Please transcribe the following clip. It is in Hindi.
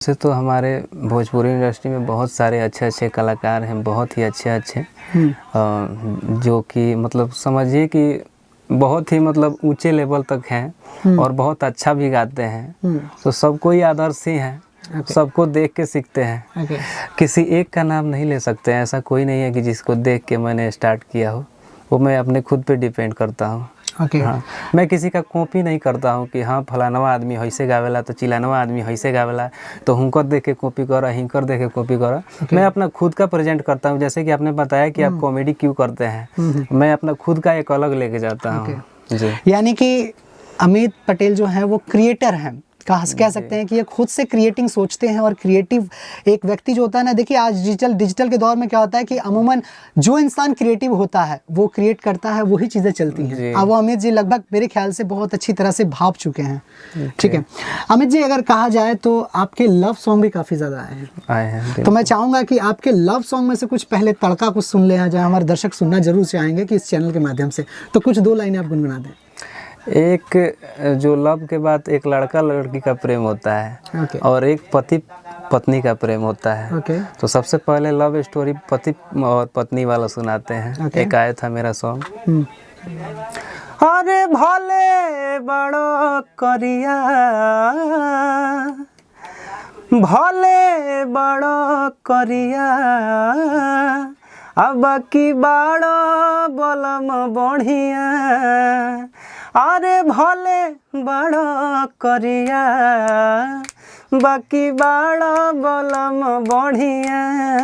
वैसे तो हमारे भोजपुरी इंडस्ट्री में बहुत सारे अच्छे कलाकार हैं, बहुत ही अच्छे जो कि मतलब समझिए कि बहुत ही मतलब ऊंचे लेवल तक हैं और बहुत अच्छा भी गाते हैं। तो सबको ही आदर्श ही हैं, सबको देख के सीखते हैं। किसी एक का नाम नहीं ले सकते हैं, ऐसा कोई नहीं है कि जिसको देख के मैंने स्टार्ट किया हो। वो मैं अपने खुद पे डिपेंड करता हूँ। हाँ, मैं किसी का कॉपी नहीं करता हूँ कि हाँ फलानवा आदमी ऐसे गावेला तो चिलानवा आदमी ऐसे गावेला तो हुनकर देख के कॉपी करो, हिंकर देख के कॉपी करो। मैं अपना खुद का प्रेजेंट करता हूँ। जैसे कि आपने बताया कि आप कॉमेडी क्यों करते हैं, मैं अपना खुद का एक अलग लेके जाता हूँ जी। यानी कि अमित पटेल जो है वो क्रिएटर हैं, कह सकते हैं कि ये खुद से क्रिएटिंग सोचते हैं। और क्रिएटिव एक व्यक्ति जो होता है ना, देखिए आज डिजिटल के दौर में क्या होता है कि अमूमन जो इंसान क्रिएटिव होता है वो क्रिएट करता है, वही चीज़ें चलती हैं। अब वो अमित जी लगभग मेरे ख्याल से बहुत अच्छी तरह से भाप चुके हैं। ठीक है अमित जी, अगर कहा जाए तो आपके लव सॉन्ग भी काफ़ी ज़्यादा आए हैं, तो मैं चाहूँगा कि आपके लव सॉन्ग में से कुछ पहले तड़का कुछ सुन ले, जहाँ हमारे दर्शक सुनना जरूर चाहेंगे कि इस चैनल के माध्यम से, तो कुछ 2 लाइनें आप गुनगुना दें। एक जो लव के बाद एक लड़का लड़की का प्रेम होता है और एक पति पत्नी का प्रेम होता है। तो सबसे पहले लव स्टोरी पति और पत्नी वाला सुनाते हैं। एक आया था मेरा सॉन्ग, अरे भले बड़ो करिया, भले बड़ो करिया, अब की बड़ो बलम बढ़िया, अरे भले बड़ो करिया, बाकी बड़ो बलम बढ़िया।